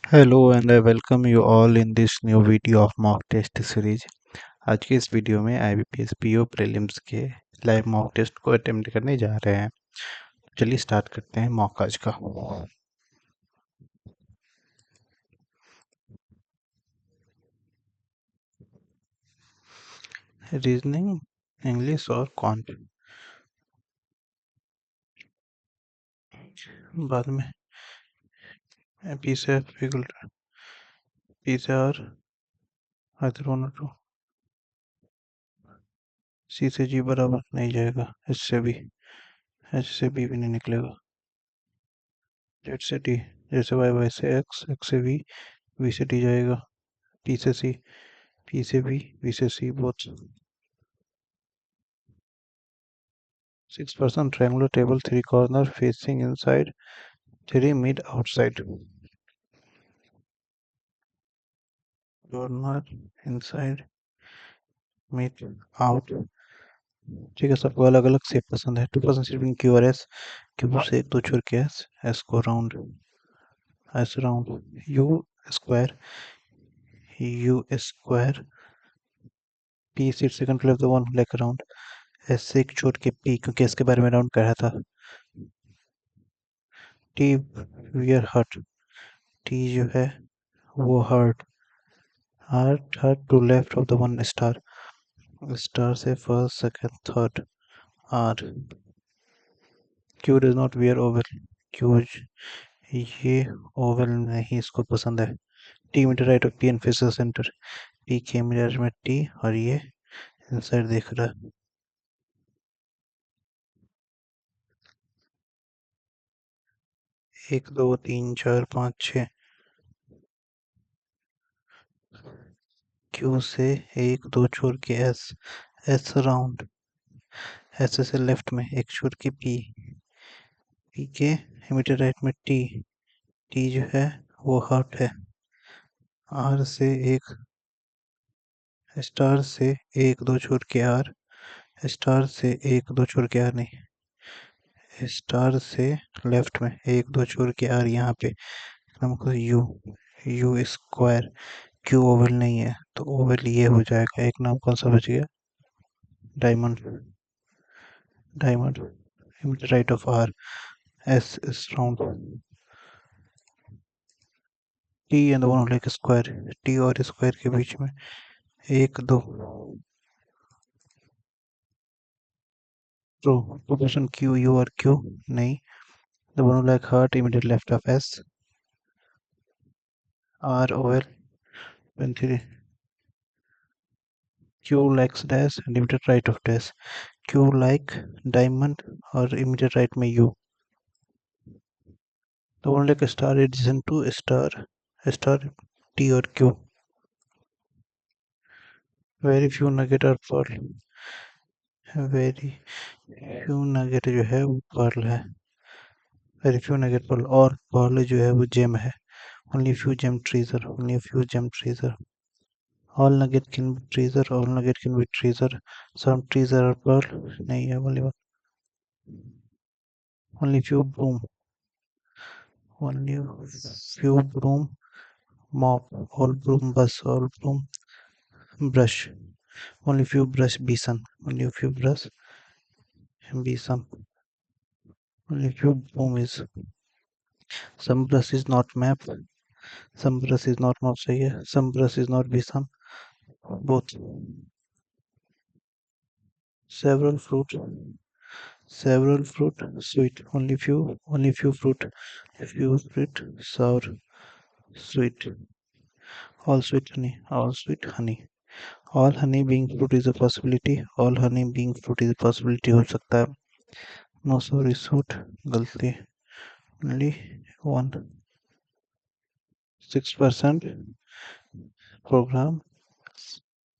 Hello and I welcome you all in this new video of mock test series। आज के इस video में IBPS PO prelims के live mock test को attempt करने जा रहे हैं। चलिए स्टार्ट करते हैं मॉक आज का। रीजनिंग, इंग्लिश और क्वांट बाद में पी से पी से और अदर वन टू सी से जी बराबर नहीं जाएगा, एच से बी भी नहीं निकलेगा, जेड से टी, जैसे वाई से एक्स, एक्स से वी से टी जाएगा, पी से सी, पी से वी से C both. 6% triangular table, 3 corner facing inside, 3 mid outside. Corner inside, mid out। ठीक है, सबको अलग अलग शेप पसंद है। 2% सिर्फ क्यू और एस, क्यू से एक दो छोड़ के एस, एस को round, S round, square you square, P seat second floor the one like round, S से एक छोड़ के पी, क्योंकि इसके बारे में राउंड कर रहा था। टी वियर हर्ट, टी जो है वो third, third to left of the one star, star से first second third R. Q does not wear oval, Q ये ओवल नहीं इसको पसंद है। T metre right of P and faces centre, P के मिरर में टी और ये इनसाइड देख रहा है। 1 2 3 4 5 6, क्यू से एक दो छोड़ के एस, एस राउंड, एस से लेफ्ट में एक छोड़ के पी, पी के मीटर राइट में टी, टी जो है वो हार्ट है। आर से एक, स्टार से एक दो छोड़ के आर, स्टार से एक दो छोड़ के आर नहीं, स्टार से लेफ्ट में एक दो छोड़ के आर, यहाँ पे हमको यू स्क्वायर, क्यू ओवल नहीं है तो ओवल ये हो जाएगा। एक नाम कौन सा बच गया, diamond, diamond right of R, S is round, T and one like square, T और स्क्वायर के बीच में एक दो, तो पोजीशन क्यू यू और क्यू नहीं, the one like heart immediate left of S, R oval when 3, Q likes dash and immediate right of dash, Q like diamond और immediate right में U, the one like star adjacent to star T और Q, very few nugget और pearl, very few nugget जो है वो pearl है, very few nugget pearl, और pearl जो है वो gem है, only few gem treasure, only few gem treasure, all nugget can be treasure, all nugget can be treasure, some treasure or pearl नहीं है, only few broom, only few broom, mop, all broom bus, all broom brush, only few brush besan, only few brush besan, only few broom is, some brush is not map, some brush is not map सही है, some brush is not besan, both, several fruit, several fruit sweet, only few fruit sour sweet, all sweet honey, all sweet honey, all honey being fruit is a possibility, all honey being fruit is a possibility हो सकता है। No sorry suit गलती, only one, 6% program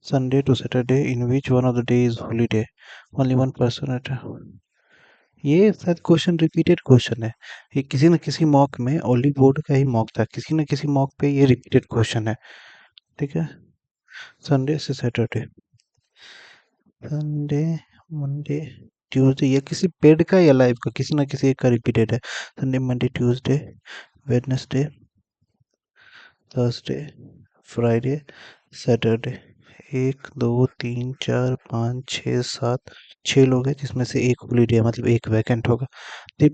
Sunday to Saturday in which one of the day is holiday, only 1% at ये शायद question repeated question है, ये किसी न किसी मॉक में, ओनली बोर्ड का ही मॉक था, किसी न किसी मॉक पे ये रिपीटेड क्वेश्चन है। ठीक है, संडे से सैटरडे, संडे मंडे ट्यूसडे, ये किसी पेड का या लाइव का, किसी ना किसी एक का रिपीटेड है। Sunday Monday Tuesday Wednesday Thursday, Friday, Saturday. 1 2 3 4 5 6 7, 6 लोग हैं जिसमें से एक हॉलीडे है, मतलब एक वैकेंट होगा। 3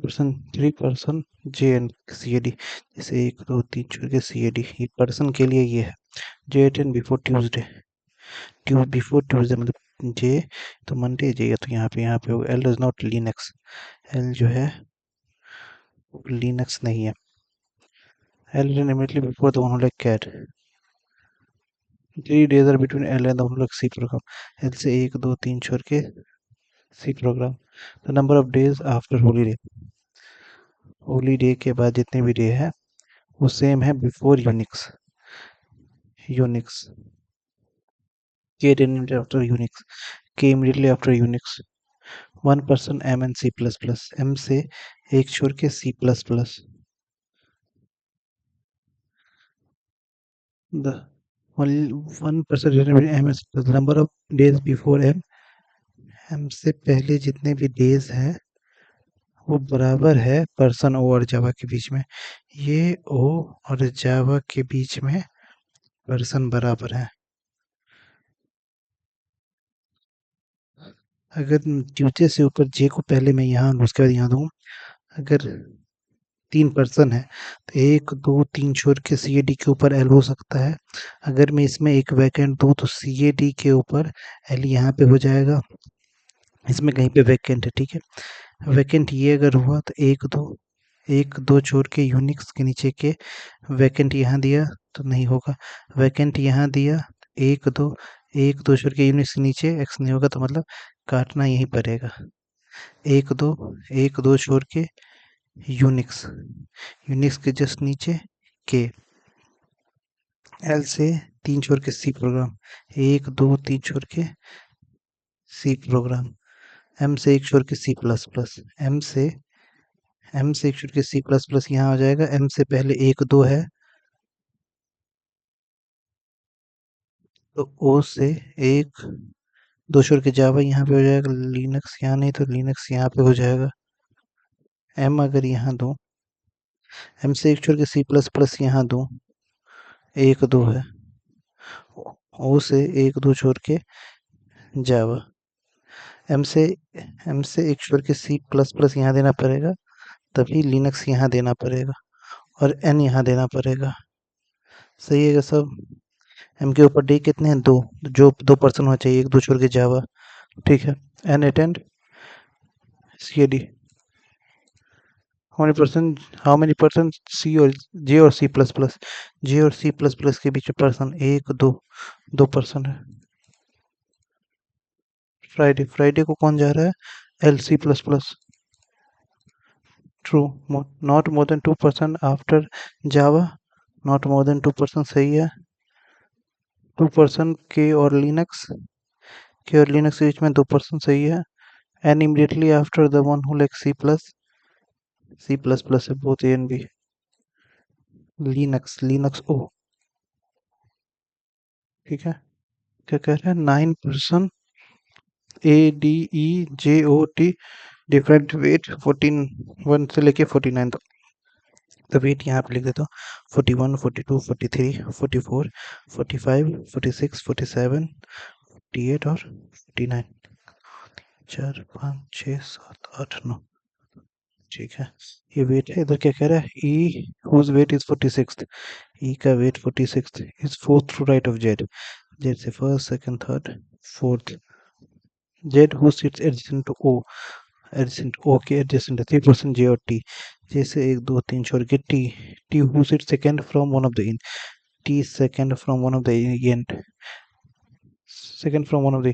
person J and C A D. जैसे 1 2 3 छोड़ के सी ए डी, ये पर्सन के लिए ये है। J and before Tuesday, before Tuesday मतलब जे तो मंडे, जे तो यहाँ पे होगा। L is not Linux, L जो है लिनक्स नहीं है। L immediately before the one who like cat. 3 days are between L and the like C program. L से 1 2 3 छोड़ के C program. The number of days after holiday, holiday के बाद जितने भी डे है वो सेम है बिफोर यूनिक्स। यूनिक्स के after यूनिक्स, के immediately after Unix. 1 person M and C plus plus, M से एक छोड़ के C plus plus. The 1 person M is the number of days before M, M से पहले जितने भी डेज हैं वो बराबर है पर्सन ओ और जावा के बीच में। ये ओ और जावा के बीच में पर्सन बराबर है। अगर ट्यूजडे से ऊपर जे को पहले मैं यहाँ उसके बाद यहाँ दूँ, अगर 3 पर्सन है तो 1 2 3 छोड़ के सी ए डी के ऊपर एल हो सकता है। अगर मैं इसमें एक वैकेंट दूँ तो सी ए डी के ऊपर एल यहाँ पे हो जाएगा। इसमें कहीं पे वैकेंट है, ठीक है। वैकेंट ये अगर हुआ तो 1 2 छोड़ के यूनिक्स के नीचे के वैकेंट यहाँ दिया तो नहीं होगा। वैकेंट यहाँ दिया 1 2 छोड़ के यूनिक्स के नीचे एक्स नहीं होगा, तो मतलब काटना यहीं पड़ेगा। 1 2 छोड़ के यूनिक्स, यूनिक्स के जस्ट नीचे के। एल से 3 छोड़ के सी प्रोग्राम, 1 2 3 छोड़ के सी प्रोग्राम। एम से एक छोड़ के सी प्लस प्लस, एम से एक छोड़ के सी प्लस प्लस यहाँ आ जाएगा। एम से पहले 1 2 है तो ओ से 1 2 छोड़ के जावा यहाँ पे हो जाएगा। लिनक्स यहाँ नहीं तो लिनक्स यहाँ पे हो जाएगा। एम अगर यहाँ दूँ, एम से एक छोड़ के सी प्लस प्लस यहाँ दूँ, 1 2 है। ओ से 1 2 छोड़ के जावा। एम से एक छोड़ के सी प्लस प्लस यहाँ देना पड़ेगा, तभी लिनक्स यहाँ देना पड़ेगा और एन यहाँ देना पड़ेगा। सही है सब। एम के ऊपर डी कितने हैं? 2, जो 2 पर्सन होना चाहिए, 1 2 छोड़ के जावा, ठीक है। N attend C A D, how many person C और जे और सी प्लस प्लस, जे और सी प्लस प्लस के बीच में पर्सन 1 2 पर्सन है। फ्राइडे को कौन जा रहा है? L C plus plus. True, not more than 2 person after Java, not more than 2 person सही है। 2 पर्सन के और लिनक्स के बीच में 2 पर्सन सही है। And immediately after the one who like C plus plus है both A and B. Linux O, ठीक है। क्या कह रहे हैं? 9 person A D E J O T, different weight 14 से लेके 49 तक। तो वेट यहाँ पे लिख देता हूँ, 41 42 43 44 45 46 47 48 और 49। 4 5 6 7 8 9, ठीक है। ये वेट है। इधर क्या कह रहा है? E whose weight is 46, E का weight 46 is fourth to right of Z, Z से first second third fourth. Z who sits adjacent to O, adjacent O के एडजेसेंट है 3 पर्सन जे और टी। जैसे 1 2 3 छोड़ के T, T who sits second from one of the end, T second from one of the end, second from one of the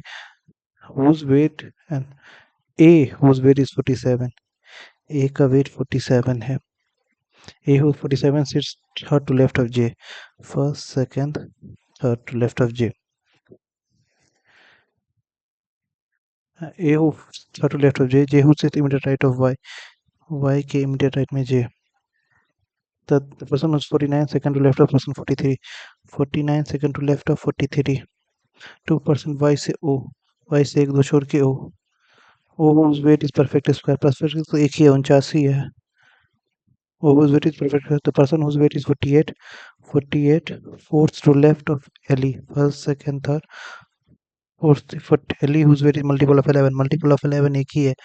whose weight end A whose weight is 47, A का weight 47 है। A whose 47 sits third to left of J, first second third to left of J. A who third to left of J, J who sits immediate right of Y, Y के immediate right में जे। The person was 49 second to left of person 43, 49 second to left of 43। 2 person y से o, y से 1 2 छोड़ के o, o whose weight is perfect square, perfect तो एक ही है 49 ही है। o whose weight is perfect square, the person whose weight is 48, 48, fourth to left of Ellie, first, second, third, fourth for Ellie whose weight is multiple of 11, multiple of 11 एक ही है,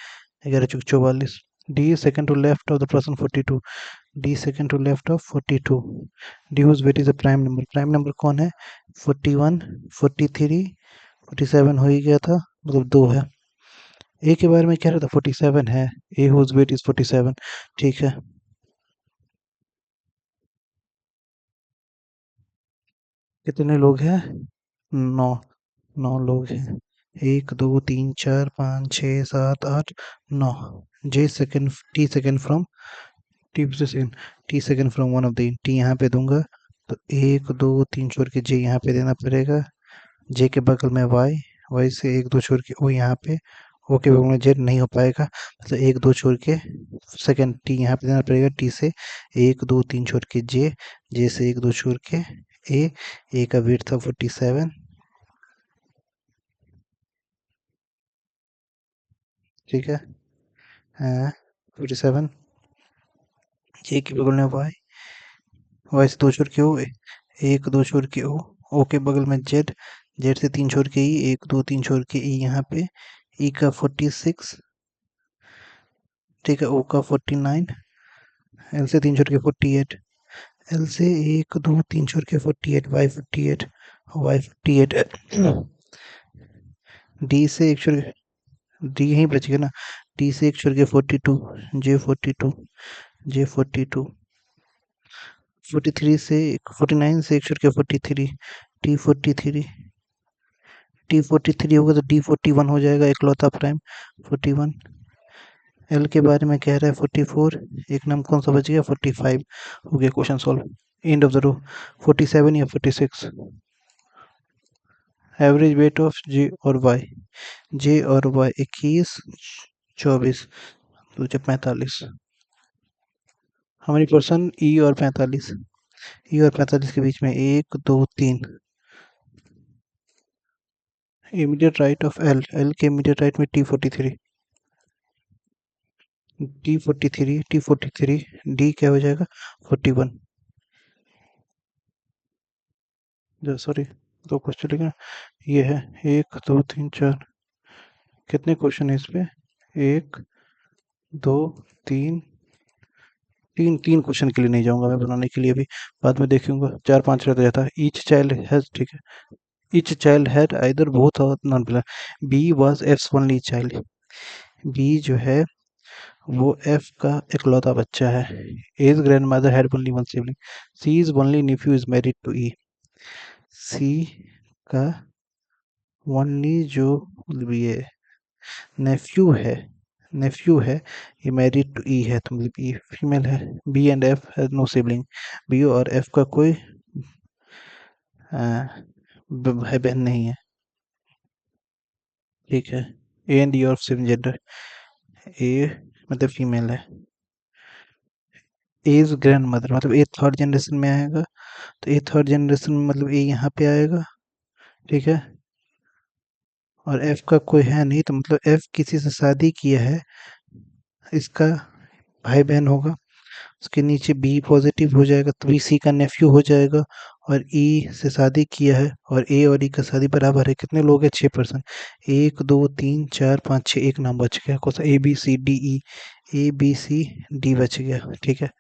11 चौक 44. D second to left of the person 42, D second to left of 42, D whose weight is a prime number कौन है, 41, 43, 47 हो ही गया था, मतलब दो है. ए के बारे में कह रहा था 47 है, ए हुज वेट इज 47. ठीक है, कितने लोग हैं, 9, 9 लोग हैं. 1 2 3 4 5 6 7 8 9. जे second, T second from, T second, T second from one of the, T यहाँ पे दूंगा तो 1 2 3 छोड़ के जे यहाँ पे देना पड़ेगा. जे के बगल में वाई, वाई से 1 2 छोड़ के ओ यहाँ पे, ओ के बगल में जेड नहीं हो पाएगा, मतलब 1 2 छोड़ के सेकंड टी यहाँ पे देना पड़ेगा. टी से 1 2 3 छोड़ के जे, जे से 1 2 छोड़ के ए, ए का वेट था 47. ठीक है, 47. जे के बगल में वाई, वाई से 2 छोड़ के ओ, 1 2 छोड़ के ओ के बगल में जेड, जेड से 3 छोड़ के ई, 1 2 3 छोड़ के ई यहाँ पे, ई का 46. ठीक है, ओ का 49, एल से 3 छोड़ के 48, एल से 1 2 3 छोड़ के 48, वाई 48, वाई 48. डी से 1 छोड़ के, डी यहीं बच गया ना, डी से 1 छोड़ के 42, जे 42, जे 42, 43 से 49 से 1 छोड़ के 43, टी 43, टी 43 होगा तो डी 41 हो जाएगा, इकलौता प्राइम 41. एल के बारे में कह रहा है 44, एक नाम कौन सा बच गया, 45. हो गया question solve. End of the row. 47 या 46. एवरेज वेट ऑफ जे और वाई, जे और वाई 21 24, तो 45. हमारी पर्सन ई और 45, ई और 45 के बीच में 1 2 3. Immediate right of L, L के इमीडिएट राइट में टी 43, टी 43, टी 43, डी क्या हो जाएगा 41. सॉरी, दो क्वेश्चन लिखे, ये है 1 2 3 4. कितने क्वेश्चन है इस पे, 1 2 3, तीन तीन क्वेश्चन के लिए नहीं जाऊंगा मैं बनाने के लिए, भी बाद में देखूंगा, 4 5 रहता जाता है. ईच चाइल्ड हैज, ठीक है, each child had either both और none belong. B was F's only child, B जो है वो एफ का इकलौता बच्चा है. As grandmother had only one sibling, C is only nephew is married to E, C का ओनली जो मतलब ये नेफ्यू है, नेफ्यू है, ये मैरिड टू ई है, तो मतलब ई फीमेल है. B and F has no sibling, B और एफ का कोई भाई बहन नहीं है. ठीक है, A and E of same gender, A मतलब फीमेल है. ए इज ग्रैंड मदर, मतलब ए थर्ड जनरेशन में आएगा, तो ए थर्ड जनरेशन में मतलब ए यहाँ पे आएगा. ठीक है, और एफ का कोई है नहीं, तो मतलब एफ किसी से शादी किया है, इसका भाई बहन होगा. उसके नीचे बी पॉजिटिव हो जाएगा तो बी सी का नेफ्यू हो जाएगा, और ई से शादी किया है, और ए और ई का शादी बराबर है. कितने लोग हैं, 6 पर्सन. 1 2 3 4 5 6, एक नाम बच गया, कौन सा, A B C D E, A B C D बच गया. ठीक है,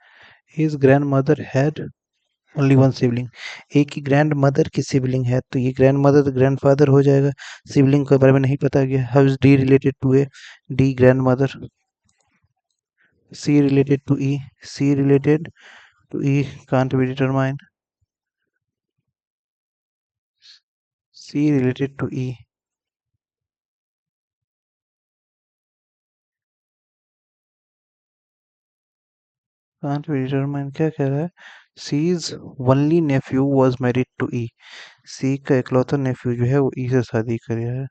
his grandmother had only one sibling, एक ही ग्रैंड मदर की सिबलिंग है, तो ये ग्रैंड मदर तो ग्रैंड फादर हो जाएगा. सिबलिंग के बारे में नहीं पता गया. How is D related to A, D grandmother. C related to E, C related to E can't be determined. C related to E can't be determined. क्या कह रहा है, C's only nephew was married to E. C का इकलौता नेफ्यू जो है वो E से शादी किया है,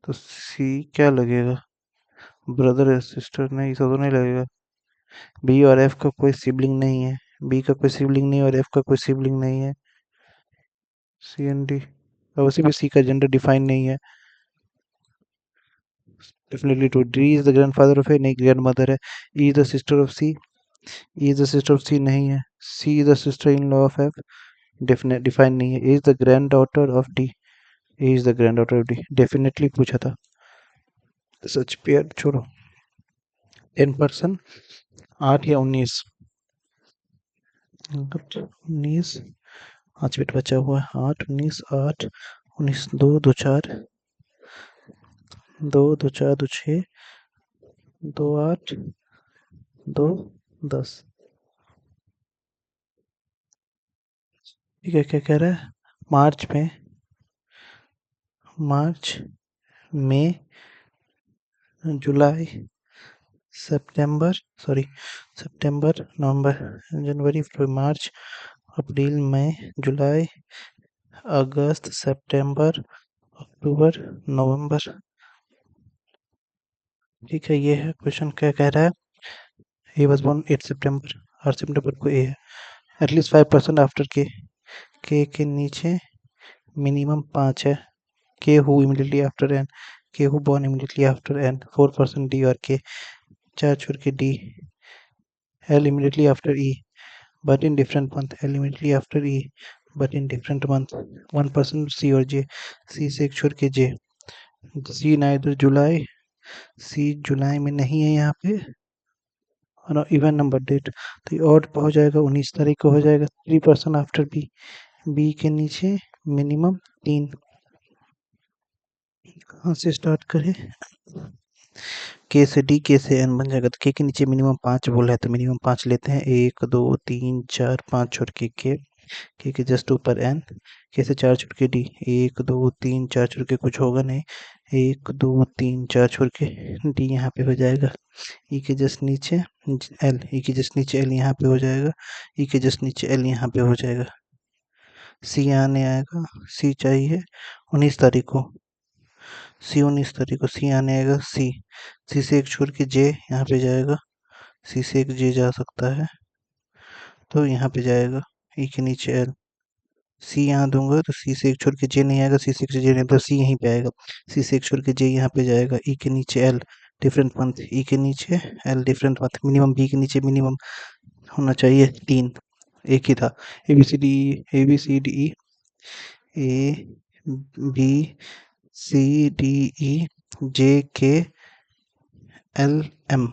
तो C क्या लगेगा, ब्रदर या सिस्टर, नहीं ऐसा तो नहीं लगेगा. B और F का कोई सिबलिंग नहीं है, B का कोई सिबलिंग नहीं है और F का कोई सिबलिंग नहीं है. C एंड D, वैसे भी C का जेंडर डिफाइन नहीं है. Definitely to D is the grandfather of A, नहीं grandmother है. E is the sister of C, E is the sister of C नहीं है, C is the sister in law of F definite define नहीं है, is the granddaughter of D, is the granddaughter of D definitely पूछा था। सच pair छोड़ो। 10%, 8 या 19, 19, 5 minute बचा हुआ है, 8 19 8 19, 2 2 4, 2 2 4 2 6, 2 8, 2 10। ठीक है, क्या कह रहा है? मार्च में, मार्च मई जुलाई सितंबर, सॉरी, सितंबर नवंबर जनवरी फरवरी मार्च अप्रैल मई जुलाई अगस्त सितंबर अक्टूबर नवंबर। ठीक है, ये है क्वेश्चन। क्या कह रहा है? he was born 8 सितंबर, 8 सितंबर को ए है। एटलीस्ट 5% आफ्टर के नीचे मिनिमम 5 है। K who immediately after N, K who born immediately after N, 4% D और के, 4 छोड़ के D, L immediately after E but in different month, L immediately after E but in different month, 1% C और J, C से एक छोड़ के J, C neither जुलाई, C जुलाई में नहीं है यहाँ पे, और इवन नंबर डेट, तो ये ऑड हो जाएगा, 19 तारीख को हो जाएगा। 3% आफ्टर बी, बी के नीचे मिनिमम 3। कहाँ से स्टार्ट करें? के से डी, के से एन बन जाएगा, तो के नीचे मिनिमम 5 बोल रहा है, तो मिनिमम 5 लेते हैं। 1 2 3 4 5 छोड़ के जस्ट ऊपर एन, के से 4 छोड़ के डी, 1 2 3 4 छोड़ के कुछ होगा नहीं, 1 2 3 4 छोड़ के डी यहाँ पे हो जाएगा। ई के जस्ट नीचे एल, ई के जस्ट नीचे एल यहाँ पे हो जाएगा, ई के जस्ट नीचे एल यहाँ पे हो जाएगा। सी यहाँ नहीं आएगा, सी चाहिए 19 तारीख को, सी 19 तारीख को सी आने आएगा। सी से एक छोड़ के जे यहाँ पे जाएगा, सी से एक जे जा सकता है, तो यहाँ पे जाएगा ई के नीचे एल। सी यहाँ दूंगा तो सी से एक छोड़ के जे नहीं आएगा, सी से एक जे नहीं, तो सी यहीं पे आएगा। सी से एक छोड़ के जे यहाँ पे जाएगा, ई के नीचे एल डिफरेंट मंथ, ई के नीचे L different month, minimum B के नीचे मिनिमम होना चाहिए 3, एक ही था। A B C D, A B C D E, A B C D E J K L M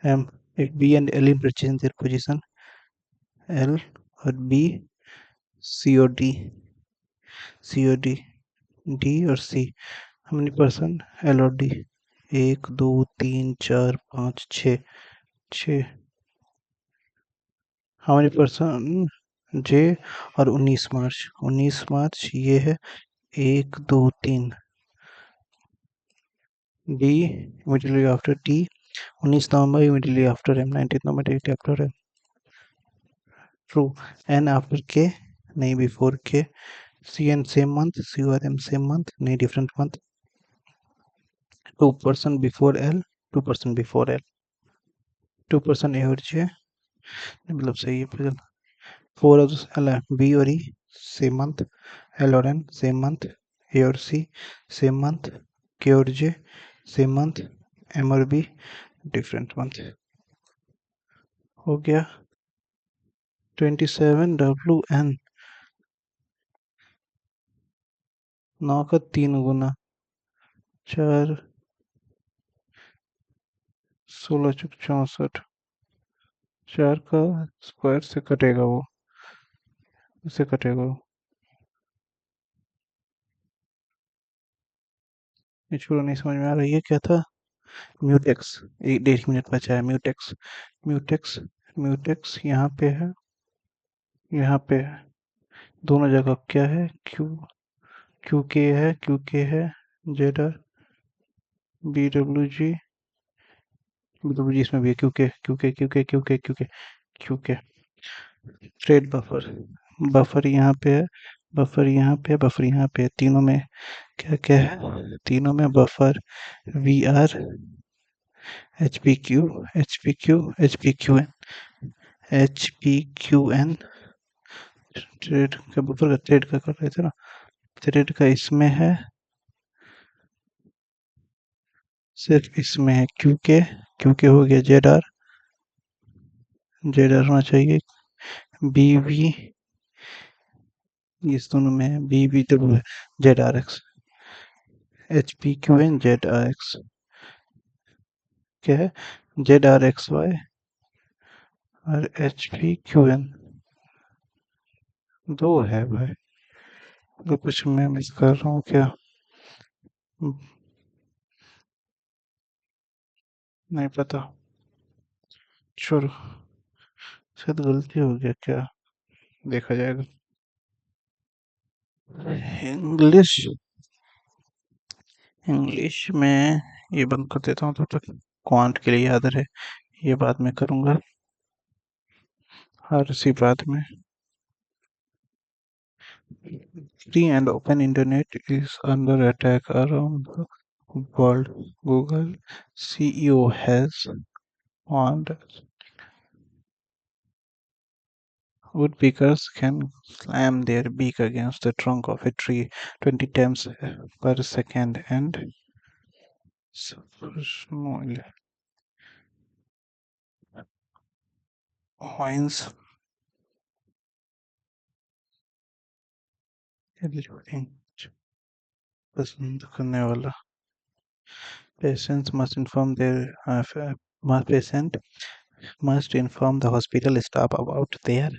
M, B and L interchange their position, L और B, C और D, C और D, D और C. how many person? L और D, 1 2 3 4 5 6, 6। how many person? जे और 19 मार्च, 19 मार्च ये है 1 2 3, D immediately after T, 19 November immediately after M, 19 November immediately after M, true. N after K नहीं, before K. C N same month, C और M same month नहीं, different month. 2% before L, 2% before L, 2% A और J, मतलब सही है। 4 of L B और ई same month, L और N same month, ए और सी सेम मंथ, के और जे सेम मंथ, एम और बी डिफरेंट मंथ। हो गया 27 डब्ल्यू एन, 9 का 3 गुना 4, 16 × 64, 4 का स्क्वायर से कटेगा वो, इससे कटेगा वो। ये छोड़ो, नहीं समझ में आ रही है क्या था। म्यूटेक्स, 1.5 मिनट बचा है। म्यूटेक्स, म्यूटेक्स, म्यूटेक्स यहाँ पे है, यहाँ पे है, दोनों जगह क्या है? क्यू, क्यू के है, क्यू के है, Z R, B W G, B W G इसमें भी है, क्यू के, क्यू के, क्यू के, क्यू के, क्यू के, क्यू के। ट्रेड बफर, बफर यहाँ पे है, बफर यहाँ पे है, बफर यहाँ पे है, तीनों में क्या क्या है? तीनों में buffer V R, H P Q, H P Q, H P Q N, H P Q N. Trade का बफर का ट्रेड का कर रहे थे ना, थ्रेड का इसमें है, सिर्फ इसमें है क्यू के, क्योंकि हो गया जेड आर, जेड आर होना चाहिए बी वी, इस दोनों में है B V W, Z R X, H P Q N Z R X, क्या है, जेड आर एक्स वाई और एच पी क्यू एन, दो है भाई, तो कुछ मैं मिस कर रहा हूँ क्या? नहीं पता, छोड़ो, शायद गलती हो गया क्या, देखा जाएगा। इंग्लिश, इंग्लिश में ये बंद कर देता हूँ तब तक, क्वांट के लिए याद रहे, ये बाद में करूँगा, हर इसी बाद में। Free and open internet is under attack around the world. Google CEO has warned woodpeckers can slam their beak against the trunk of a tree 20 times per second and suffer small winds, eluding पसंद करने वाला। Patients must inform their patient must inform the hospital staff about their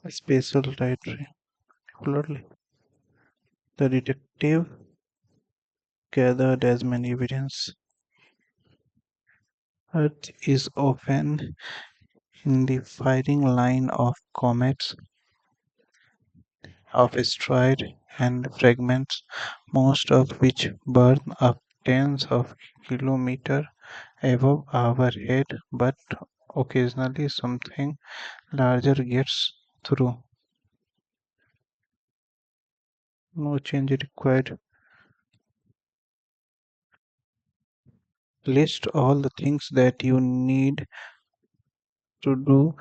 special dietary. Absolutely. The detective gathered as many evidence. Earth is often in the firing line of comets, of asteroids and fragments, most of which burn up tens of kilometers above our head, but occasionally something larger gets through. No change required. List all the things that you need to do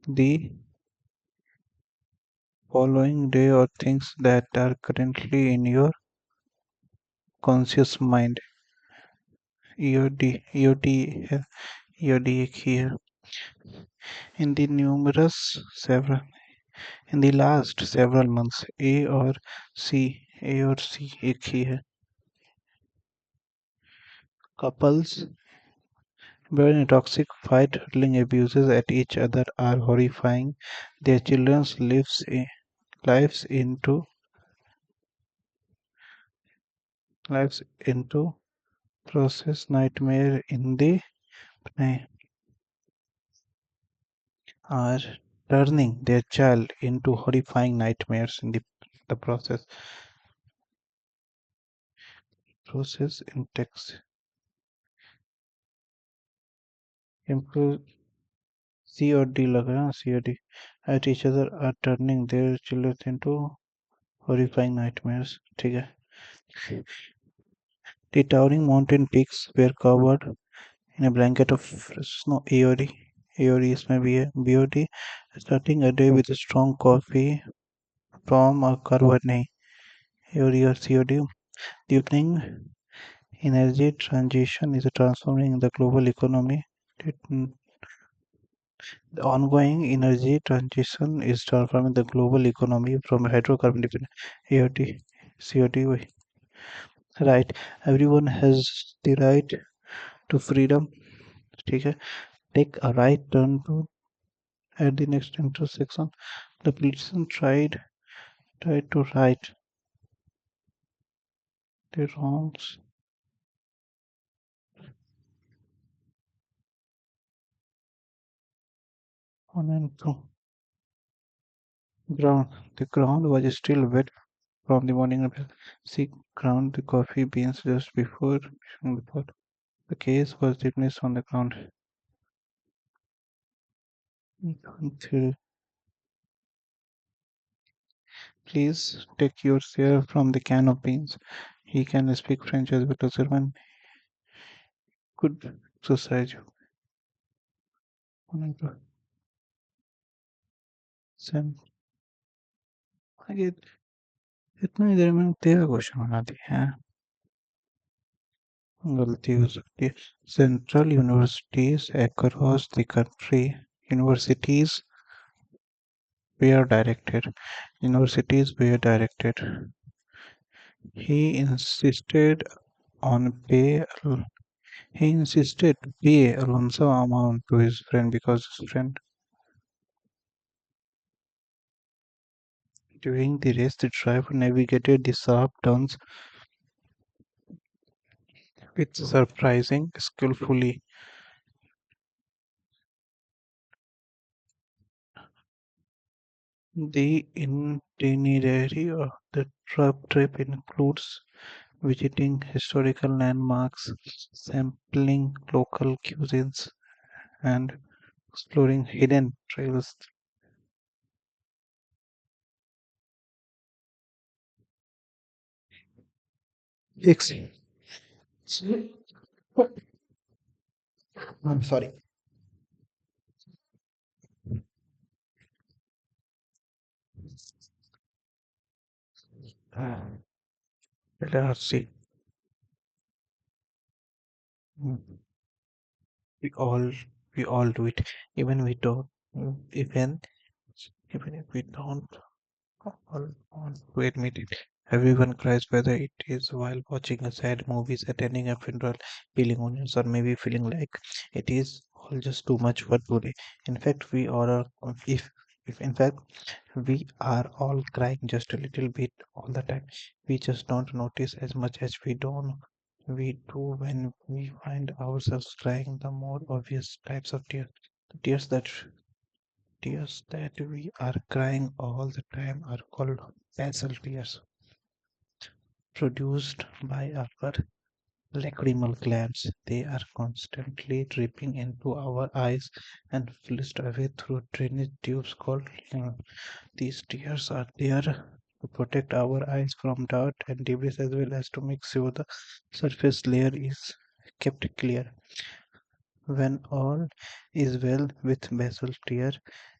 the following day or things that are currently in your conscious mind. EOD है, EOD एक ही है. In the numerous several in the last several months, A और C एक ही है. Couples were in a toxic fight hurling abuses at each other are horrifying their children's lives into process nightmare in the are turning their child into horrifying nightmares in the process in text. Improve C or D लग रहा है, C or D. At each other are turning their children into horrifying nightmares. ठीक है. The towering mountain peaks were covered in a blanket of snow. AOD. AOD इसमें भी है. BOD. Starting a day with a strong coffee from a carver नहीं. AOD or COD. Do you think energy transition is transforming the global economy? The ongoing energy transition is transforming the global economy from hydrocarbon dependent AOT, COT. Right. Everyone has the right to freedom. ठीक है. Take a right turn to at the next intersection. The politician tried to right the wrongs on and two ground. The ground was still wet from the morning bell. She ground the coffee beans just before pushing the pot. The case was dismissed on the ground. Please take your share from the can of beans. He can speak French as well as German. Could exercise you. Send. आगे इतना ही देर में 13 question बना दिए हैं. गलती हो सकती है central universities across the country universities were directed he insisted on pay he insisted to pay a lump sum amount to his friend because his friend during the race the driver navigated the sharp turns with surprising skillfully. The itinerary of the trip includes visiting historical landmarks, sampling local cuisines, and exploring hidden trails. Ex- I'm sorry. Let's see. We all we all do it. Even we don't. Even even if we don't all want to admit it. Everyone cries, whether it is while watching a sad movie, attending a funeral, peeling onions, or maybe feeling like it is all just too much for today. In fact, we all are, if in fact we are all crying just a little bit all the time. We just don't notice as much as we do when we find ourselves crying the more obvious types of tears. The tears that we are crying all the time are called basal tears, produced by our lacrimal glands. They are constantly dripping into our eyes and flushed away through drainage tubes called lymph. These tears are there to protect our eyes from dirt and debris as well as to make sure the surface layer is kept clear. When all is well with basal tear,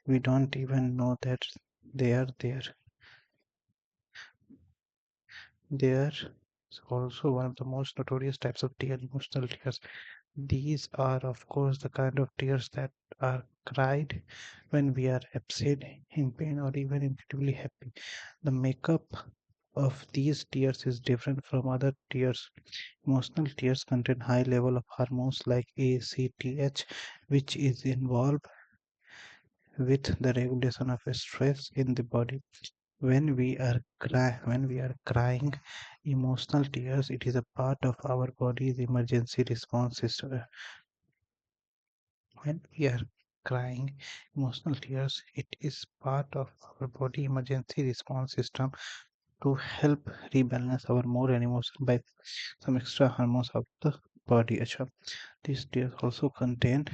we don't even know that they are there. They are also one of the most notorious types of tear, emotional tears. These are, of course, the kind of tears that are cried when we are upset, in pain, or even incredibly happy. The makeup of these tears is different from other tears. Emotional tears contain high level of hormones like ACTH, which is involved with the regulation of stress in the body. When we are crying emotional tears, it is a part of our body's emergency response system. When we are crying emotional tears, it is part of our body emergency response system to help rebalance our mood and emotion by some extra hormones of the body. Acha. These tears also contain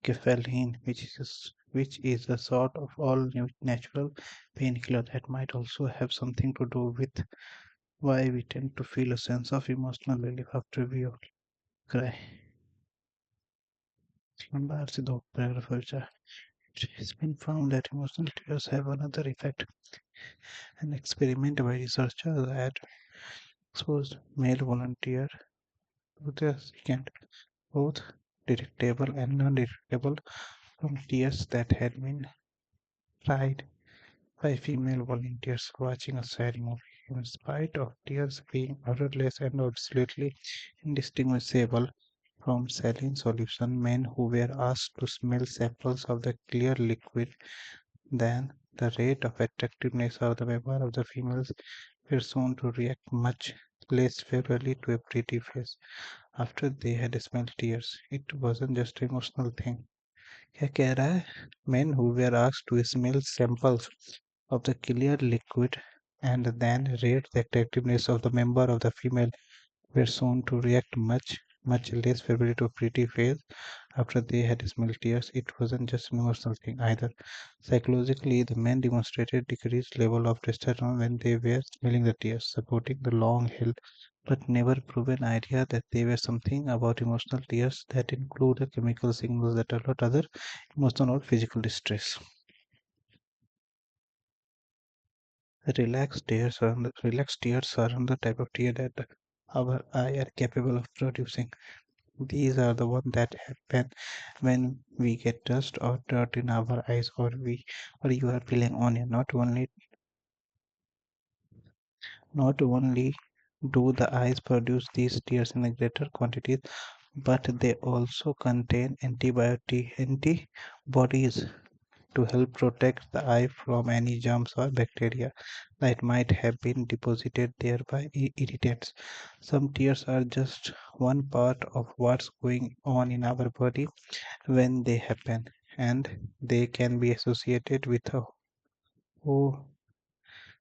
caffeine, which is a sort of all natural painkiller that might also have something to do with why we tend to feel a sense of emotional relief after we all cry. बाहर से दो paragraph बचा. It has been found that emotional tears have another effect. An experiment by researchers had exposed male volunteer to the second, both detectable and non-detectable from tears that had been cried by female volunteers watching a sad movie. In spite of tears being odorless and absolutely indistinguishable from saline solution, men who were asked to smell samples of the clear liquid, then the rate of attractiveness of the member of the females were shown to react much less favorably to a pretty face after they had smelled tears. It wasn't just an emotional thing. क्या कह रहा है? Men who were asked to smell samples of the clear liquid and then rate the attractiveness of the member of the female were shown to react much less favorably to a pretty face after they had smelled tears. It wasn't just an emotional thing either. Psychologically, the men demonstrated decreased level of testosterone when they were smelling the tears, supporting the long held but never proven idea that there were something about emotional tears that include the chemical signals that alert other emotional or physical distress. Relaxed tears are another type of tear that our eye are capable of producing. These are the ones that happen when we get dust or dirt in our eyes, or you are peeling onion. Not only do the eyes produce these tears in a greater quantities, but they also contain antibodies to help protect the eye from any germs or bacteria that might have been deposited there by irritants. Some tears are just one part of what's going on in our body when they happen, and they can be associated with a oh,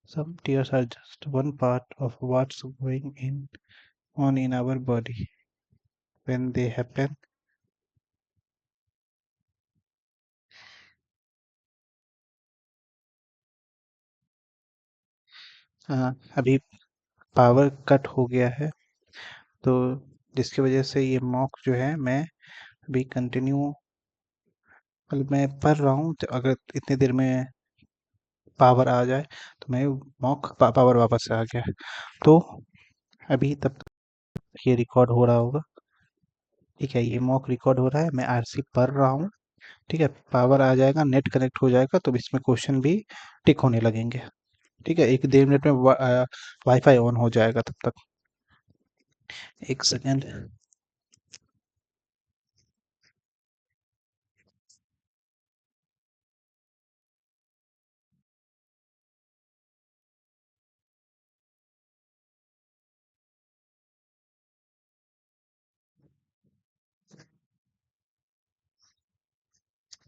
some tears are just one part of what's on in our body when they happen. अभी power cut हो गया है, तो जिसकी वजह से ये mock जो है मैं अभी कंटिन्यू, मतलब मैं पढ़ रहा हूँ, तो अगर इतनी देर में पावर आ जाए तो मैं पावर वापस से आ गया है, तो अभी तब तक ये रिकॉर्ड हो रहा होगा। ठीक है, ये मॉक रिकॉर्ड हो रहा है, मैं आरसी पढ़ रहा हूँ। ठीक है, पावर आ जाएगा, नेट कनेक्ट हो जाएगा, तो इसमें क्वेश्चन भी टिक होने लगेंगे। ठीक है, एक 1.5 मिनट में वाईफाई ऑन हो जाएगा तब तक। एक सेकेंड।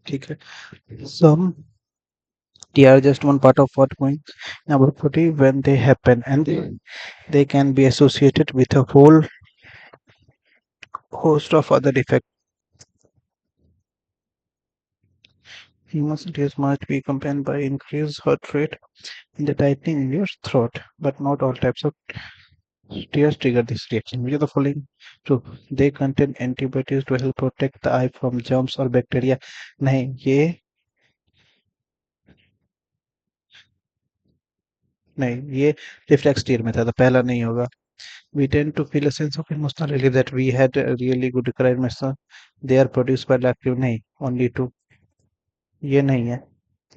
ठीक है, some they are just one part of what going in our body when they happen, and they can be associated with a whole host of other defects. Hemoptysis must be accompanied by increased heart rate and the tightening in your throat, but not all types of tears trigger this reaction. Which are the following true? They contain antibiotics to help protect the eye from germs or bacteria. नहीं, ये नहीं, ये reflex tier में था, तो पहला नहीं होगा। We tend to feel a sense of emotional relief that we had a really good cry medicine. They are produced by lacrimal, नहीं, only two, ये नहीं है।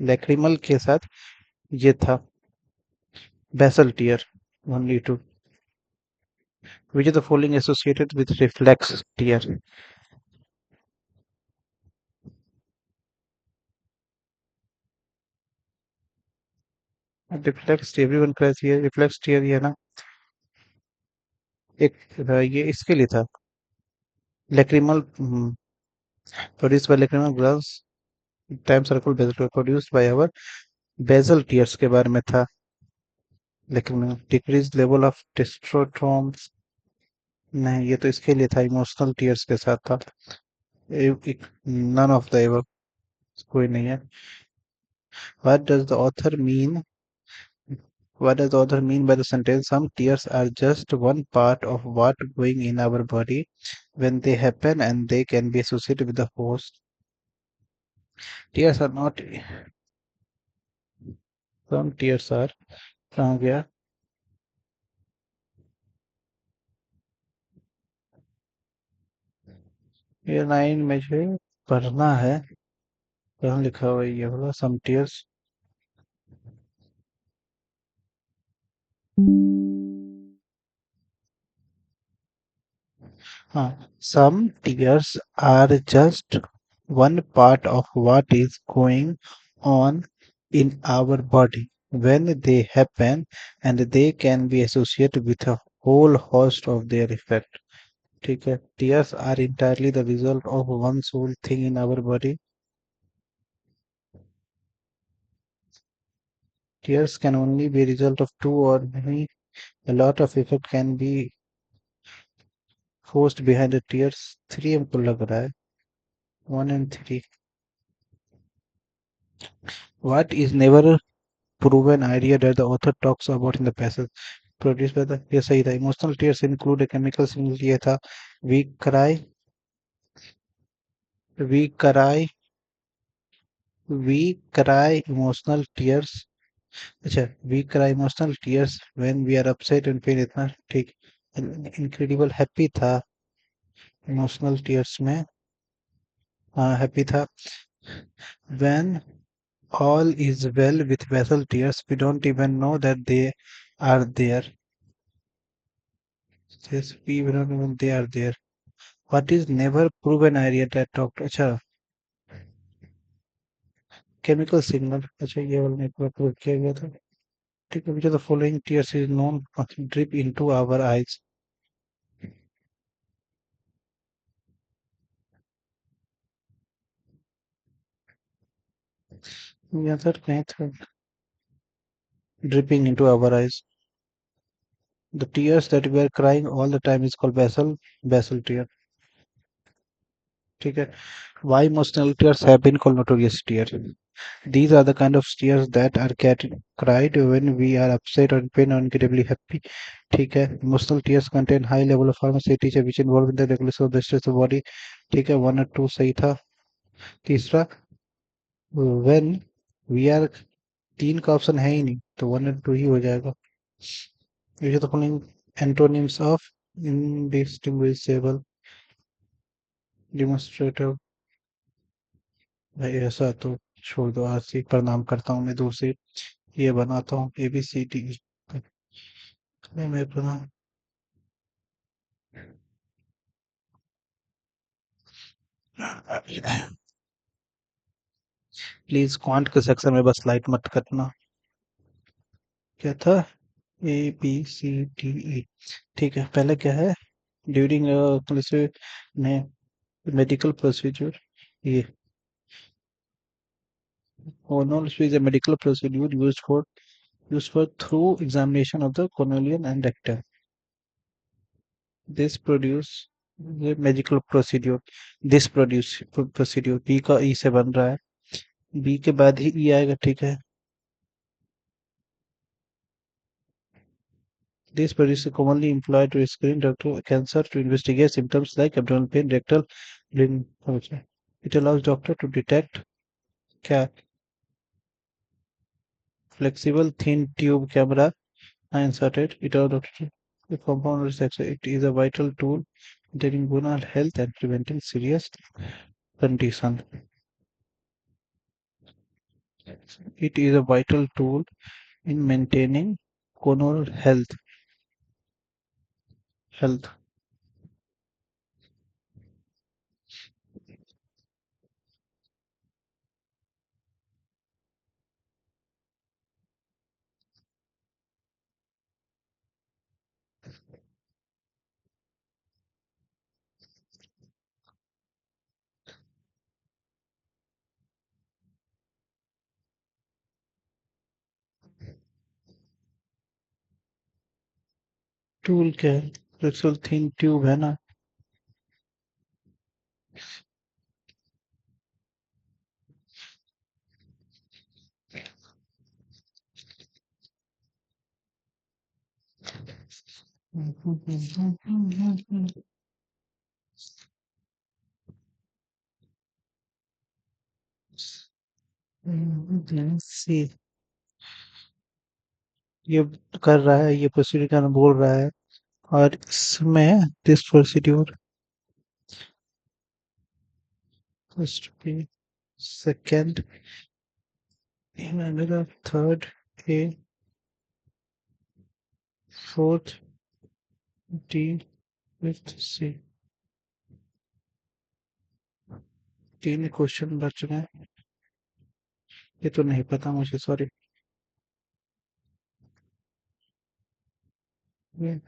lacrimal के साथ ये था basal tear, only two. Which is the following associated with reflex tear? Reflex, everyone cries here, reflex tear ये ना, एक ये इसके लिए था, lacrimal, produced by lacrimal glands, time circle basal produced by our basal tears के बारे में था। लेकिन decreased level of testosterone, नहीं, ये तो इसके लिए था, इमोशनल टीयर्स के साथ था। नन ऑफ द एबव, कोई नहीं है। What does the author mean What does the author mean by the sentence? Some tears are just one part of what going in our body when they happen, and they can be associated with the host. Tears are not. Some tears are. कहाँ गया? ये line मुझे पढ़ना है, कहाँ लिखा हुआ है ये वाला? Some tears. Some tears are just one part of what is going on in our body when they happen, and they can be associated with a whole host of their effect. ठीक है, tears are entirely the result of one sole thing in our body. Tears can only be a result of two or many. A lot of effect can be forced behind the tears. Three हमको लग रहा है, 1 and 3. What is never proven idea that the author talks about in the passage produced by the, ये सही था। Emotional tears include a chemical signal, ये था। We cry we cry we cry emotional tears, अच्छा, we cry emotional tears when we are upset and pain, इतना ठीक। Incredible happy था, emotional tears में। हाँ हैप्पी था। When all is well with vessel tears, we don't even know that they are there. Yes, we don't even they are there. What is never proven area that doctor? अच्छा, chemical signal. अच्छा ये वाला नहीं पूरा prove किया गया था। ठीक है, which of the following tears is known drip into our eyes? यहाँ सर कहीं था dripping into our eyes. The tears that we are crying all the time is called basal tear. ठीक है. Why emotional tears have been called notorious tear? These are the kind of tears that are cried when we are upset or in pain or incredibly happy. ठीक है. Emotional tears contain high level of pharmaceuticals which involve in the regulation of the stress of body. ठीक है. 1 और 2 सही था. तीसरा, when we are, तीन का ऑप्शन है ही नहीं तो 1 और 2 ही हो जाएगा. ये तो following antonyms of indistinguishable, demonstrative. भाई ऐसा तो छोड़ दो, आज से प्रणाम करता हूँ मैं दूर से. ये बनाता हूँ ABCD. मैं प्रणाम. प्लीज क्वांट के सेक्शन में बस लाइट मत करना. क्या था? ABCDE. ठीक है, पहले क्या है? During medical procedure. ये colonoscopy is a medical procedure used for through examination of the colon and rectum. This produce ये medical procedure. This produce procedure B का ई से बन रहा है. बी के बाद ही ई आएगा. ठीक है. This produce is commonly employed to screen rectal cancer to investigate symptoms like abdominal pain, rectal bleeding. Okay. It allows doctor to detect क्या flexible thin tube camera inserted. It allows doctor to compound research. It is a vital tool in maintaining bone health and preventing serious condition. It is a vital tool in maintaining corneal health. Tool क्या है? Flexible thin tube है ना. सी ये कर रहा है, ये procedure का नाम बोल रहा है. और इसमें this procedure first B, second in another, third A, fourth D, fifth C. तीन क्वेश्चन बच गए. ये तो नहीं पता मुझे, सॉरी. ये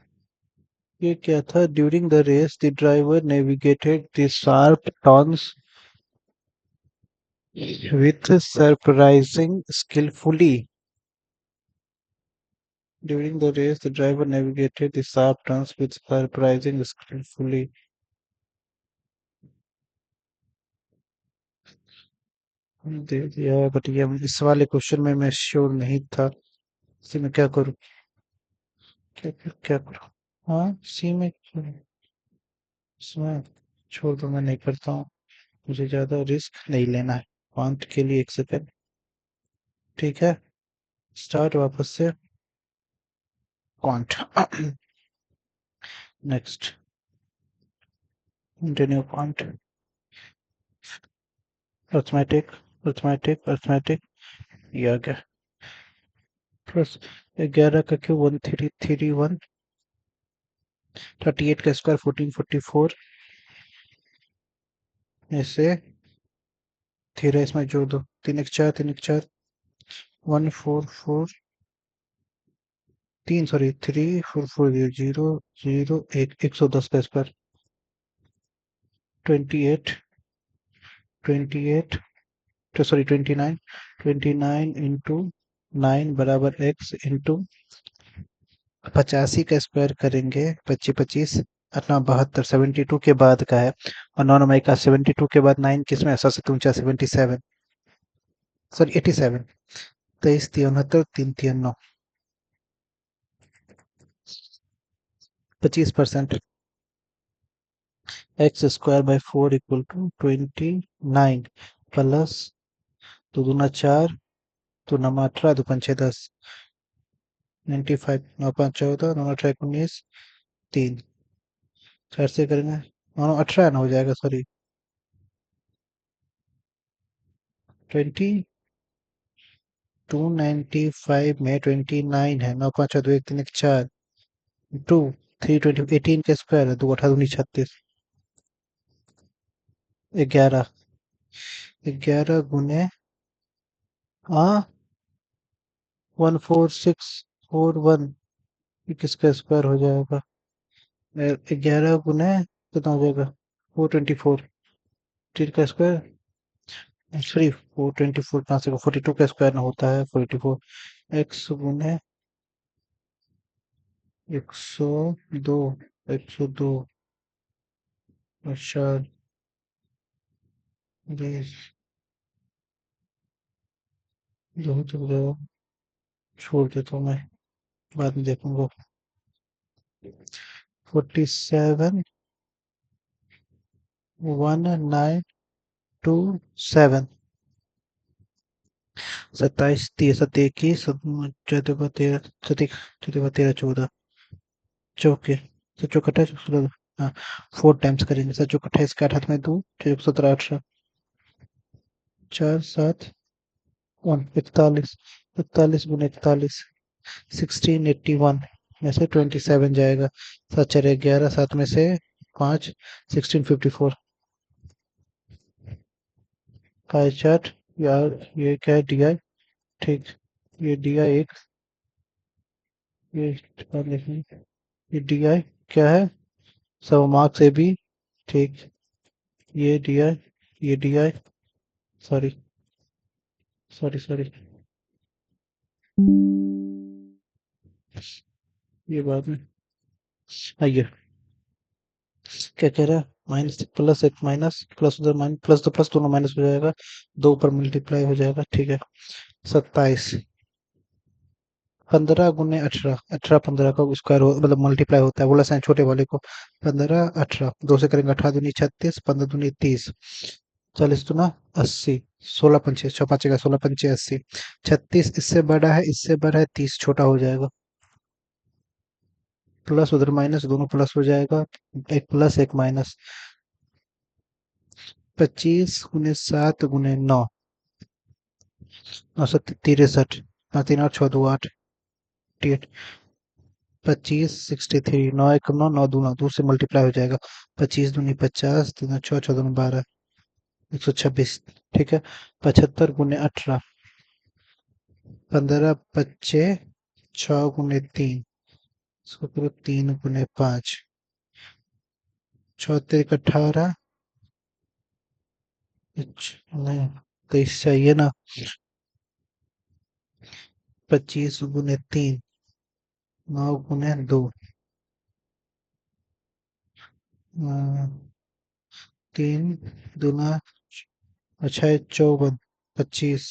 ये क्या था? During the race the driver navigated the sharp turns with surprising skillfully. During the race, the driver navigated the sharp turns with surprising skillfully. दे दिया है बट ये इस वाले क्वेश्चन में मैं श्योर नहीं था. इसी में क्या करूं? क्या करूं? हाँ सी में इसमें छोड़ दो, मैं नहीं करता हूँ. मुझे ज्यादा रिस्क नहीं लेना है. क्वांट के लिए 1 सेकंड. ठीक है, स्टार्ट वापस से. Quant. Next continue point arithmetic arithmetic arithmetic ये आ गया प्लस 11 का क्यूब 1331 38 का स्क्वायर 1444 ऐसे थीरा इसमें जोड़ दो 3 1 4 1 4 4 3 सॉरी 3 4 4 0 0 1 110 का स्क्वायर 28 28 तो सॉरी 29 29 इंटू 9 बराबर x इंटू 85 का स्क्वायर करेंगे 25 25 अपना 72 के बाद का है और 9 का 72 के बाद 9 किस में है सबसे ऊंचा 77 sorry 87 23 93 3 3 9 25% X square by 4 equal to 29 plus 2 दूना 4 तो नमा 18 दो पंचे 10 95 9 5 14 9 18 19 3 4 से करेंगे 9 18 ना हो जाएगा सॉरी 20 295 में 29 है 9 5 2 1 3 1 4 2 320 18 के स्क्वायर है 2 18 19 36 11 11 गुने हाँ 14641 ये किसका स्क्वायर हो जाएगा 11 गुने कितना हो जाएगा 424 3 का स्क्वायर सॉरी 424 कहाँ से 42 का स्क्वायर ना होता है 44 एक्स गुने 102 102 अच्छा 20 जो चल जाएगा छोड़ देता हूँ मैं बाद में देखूंगा 47 1927 27 30 21 चौदह 13 चौदह 13 14 चौके तो चौकटा हाँ 4 टाइम्स करेंगे सर चौकटा इसका 8 हाथ में 2 17 18 4 7 41 41 गुने 41 1681 में से 27 जाएगा 7 4 11 7 में से 5 1654 पाई चार्ट यार ये क्या है DI ठीक ये DI एक ये लिखेंगे ये DI क्या है सब मार्क्स ए बी ठीक ये DI ये DI सॉरी सॉरी सॉरी ये बाद में आइए क्या कह रहा है माइनस प्लस एक माइनस प्लस उधर माइनस प्लस तो प्लस दोनों माइनस हो जाएगा 2 ऊपर मल्टीप्लाई हो जाएगा ठीक है 27 15 गुने 18 18 15 का स्क्वायर हो मतलब मल्टीप्लाई होता है बोला साइन छोटे वाले को 15 18 2 से करेंगे 18 दूनी 36 15 दूनी 30 40 दूना 80 16 पंचे 6 पाँच का 16 पंचे 80 36 इससे बड़ा है इससे बड़ा है 30 छोटा हो जाएगा प्लस उधर माइनस दोनों प्लस हो जाएगा एक प्लस एक माइनस 25 गुने 7 गुने 9 9 सत्तर 63 पाँच तीन 8 6 2 8 25 63 9 एक 9 9 दूना 2 से मल्टीप्लाई हो जाएगा 25 दूनी 50 तीन 6 6 दूनी 12 126 ठीक है 75 गुने 18 15 बच्चे 6 गुने 3 इसको करो 3 गुने 5 चौहत्तर 18 नहीं 23 चाहिए ना 25 गुने 3 9 गुने 2 3 दूना अच्छा है 54 25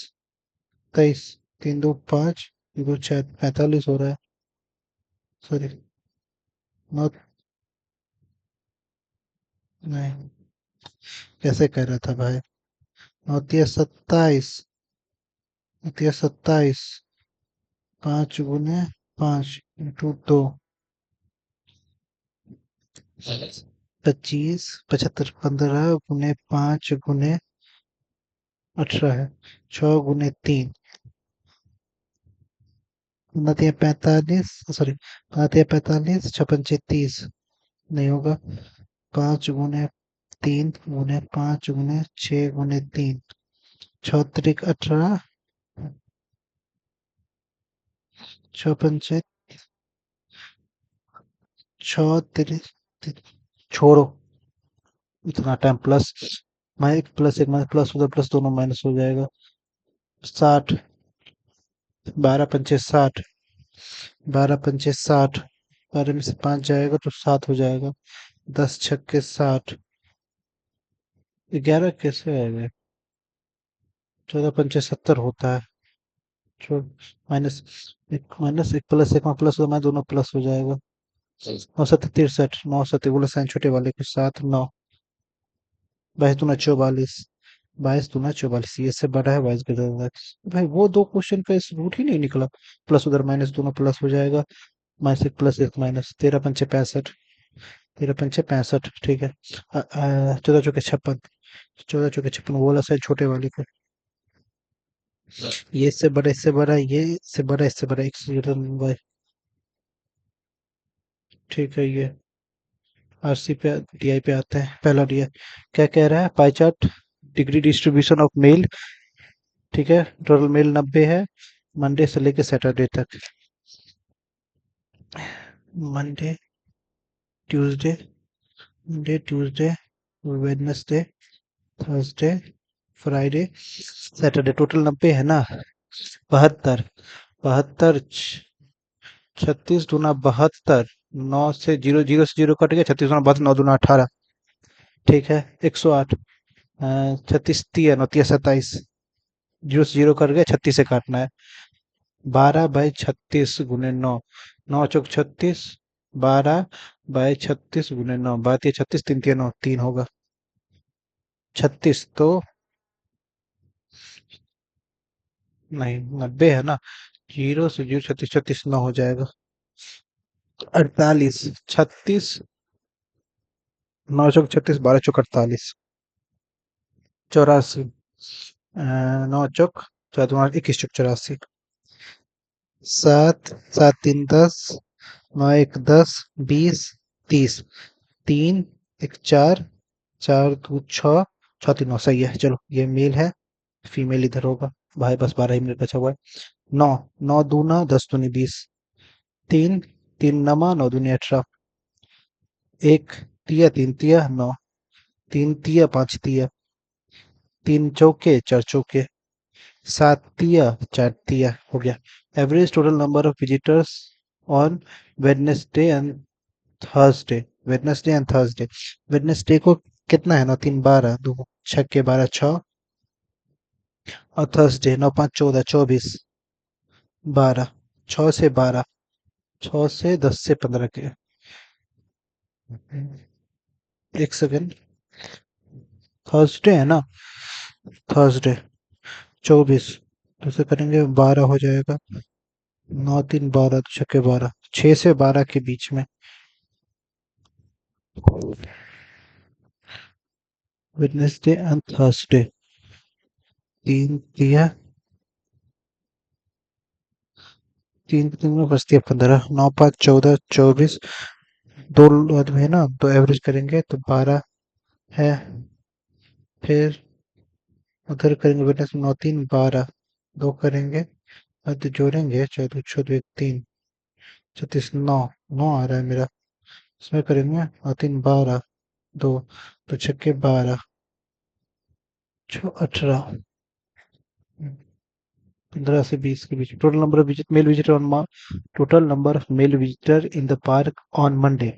23 3 2 5 2 4 45 हो रहा है सॉरी 9 नहीं कैसे कर रहा था भाई 9 27 5 गुने 5 इंटू 2 25, 75, 15 गुने 5 गुने 18 है। 6 गुने 3 उनतीय 45, सॉरी, 45, 56, 30 नहीं होगा। 5 गुने 3 गुने 5 गुने 6 गुने 3, 6 × 3 = 18, 6 × 5 6 × 3 छोड़ो, इतना टाइम प्लस, मैं एक प्लस एक माइनस प्लस उधर प्लस दोनों माइनस हो जाएगा। 60, 12 × 5 = 60, 12 × 5 = 60, 12 में से 5 जाएगा तो 7 हो जाएगा। 10 × 6 = 60, 11 कैसे आएगा? 14 × 5 = 70 होता है। छोड़, माइनस एक प्लस एक में प्लस दो में दोनों प्लस हो जाएगा। 9 × 7 = 63, 9 × 7 बोले साइन छोटे वाले के साथ 9, 22 × 2 = 44, 22 × 2 = 44, ये से बड़ा है 22 के भाई। वो दो क्वेश्चन पे रूट ही नहीं निकला। प्लस उधर माइनस दोनों प्लस हो जाएगा। माइनस एक प्लस एक माइनस, 13 × 5 = 65, 13 × 5 = 65, ठीक है। 14 × 4 = 56, 14 × 4 = 56 वो वाला साइड छोटे वाले का। ये इससे बड़ा, इससे बड़ा, ये इससे बड़ा, इससे बड़ा, एक से ज्यादा भाई। ठीक है, ये आरसी पे डीआई पे आते हैं। पहला डीआई क्या कह रहा है? Pie chart, degree distribution of male, ठीक है। टोटल मेल 90 है, मंडे से लेके सैटरडे तक। Monday, Tuesday, Monday, Tuesday, Wednesday, Thursday, Friday, Saturday. Total 90 है ना। 72, 72, 36 × 2 = 72, 9 से 0, 0 से 0 कट गया, 36 × 2 = 72, 9 × 2 = 18, ठीक है। 108, 36 × 9 = 27, 0 से 0 कट गया, 36 से काटना है। 12/36 × 9, 9 × 4 = 36, 12/36 × 9, 12×3 = 36, 3×3 = 9, 3 होगा। 36 तो नहीं, 90 है ना। 0 से 0, 36, 36 9 हो जाएगा। 48, 36, 9 × 36, 12×4 = 48, 84, 9 × 4 = 21, 7, 7×3 = 10, 9×1 = 10, 20, 30, 3, 1 4, 4×2 = 6, 6×3 = 9, सही है। चलो, ये मेल है, फीमेल इधर होगा। भाई बस 12 ही मिनट बचा हुआ है। 9, 9×2 = 10, 2×2 = 20, 3, 3×9 = 9×2 = 18, 1 तिया 3 तिया 9, 3 तिया 5 तिया, 3 चौके 4 चौके, 7 तिया 4 तिया, हो गया। Average total number of visitors on Wednesday and Thursday, Wednesday and Thursday. Wednesday को कितना है? 9 3 12, 2 6 के 12 6, और थर्सडे 9 5 14 24, 12, 6 से 12, 6 से 10 से 15 के। एक सेकेंड, थर्सडे है ना। थर्सडे 24, तो से करेंगे 12 हो जाएगा। 9 3 12, 2 छक्के 12, 6 से 12 के बीच में। वेडनेसडे एंड थर्सडे, 3 दिया, 3 3 में बचती है 15, 9 5 14 24, दो आदमी है ना, तो एवरेज करेंगे तो 12 है। फिर उधर करेंगे वेडनेसडे 9 3 12, दो करेंगे, तो जोड़ेंगे, 4 2 6 2 1 3, 36 9, 9 आ रहा है मेरा। इसमें करेंगे 9 3 12, 2, तो छक्के 12, 18, 15 से 20 के बीच। Total number of visit male visitor on, total number of male visitor in the park on Monday,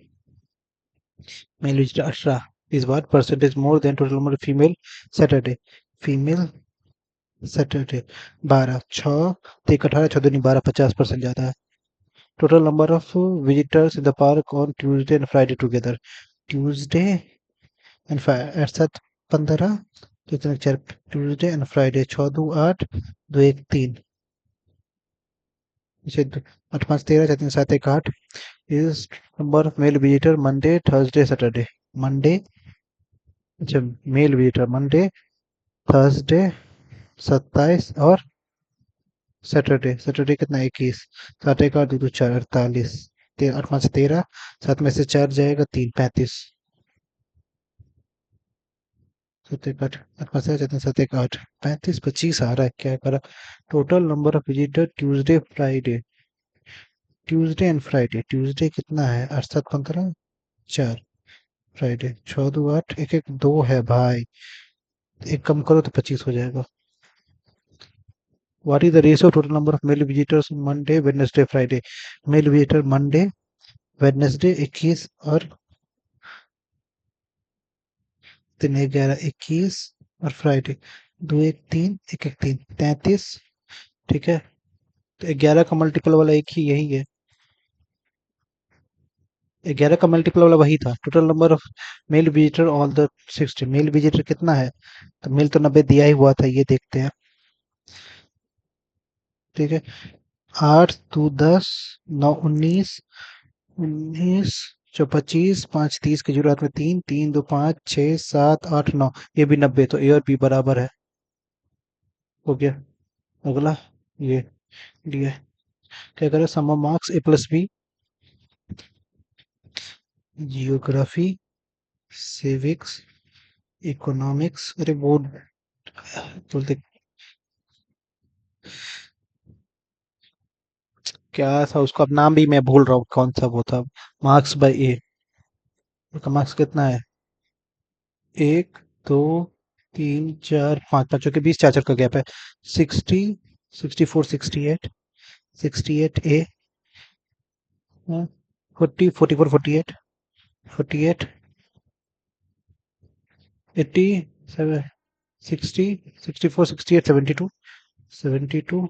male visitor 18, इस बार percentage more than total number of female Saturday, female Saturday 12, 6 तो 18, 6 दूनी 12, 50% ज्यादा है। Total number of visitors in the park on Tuesday and Friday together, Tuesday and Friday 15, तो इतने 4, Tuesday and Friday 6 2 8, 2 1 3, जैसे 8 5 13, 4 3 7 1 8 is number of male visitor Monday Thursday Saturday. Monday, अच्छा, mail visitor Monday Thursday 27 और Saturday. Saturday कितना 21। 7 1 8 2 2 4 48। 8 5 13, 7 में से 4 जाएगा 3 35। 7 1 8 8 5 7 7 1 8 35 आ रहा है, क्या करा। Total number of visitor Tuesday Friday, Tuesday and Friday. Tuesday कितना है 8 7 15 4। फ्राइडे 6 2 8 1 1 2 है भाई। एक कम करो तो 25 हो जाएगा। What is the ratio total number of male visitors Monday Wednesday Friday. Male visitor Monday Wednesday 21 और 3 11 21 और फ्राइडे 2 1 3 1 1 3 33। ठीक है, तो 11 का मल्टीपल वाला एक ही यही है। 11 का मल्टीपल वाला वही था। Total number of male visitor all the 60। Male visitor कितना है, तो मेल तो 90 दिया ही हुआ था, ये देखते हैं। ठीक है, 8 2 10 9 19 19 25 5 30 की जरूरत में 3 3 2 5 6 7 8 9, ये भी 90, तो ए और बी बराबर है। हो गया। अगला ये दिया है। क्या करें, sum of marks A plus B geography civics economics, अरे वो बोलते क्या था उसका, अब नाम भी मैं भूल रहा हूँ कौन सा वो था। मार्क्स बाय ए, उसका मार्क्स कितना है, 1 2 3 4 5, पांचों के बीच 4 4 का गैप है। 60 64 68 ए, 40 44 48 80 7 60 64 68 72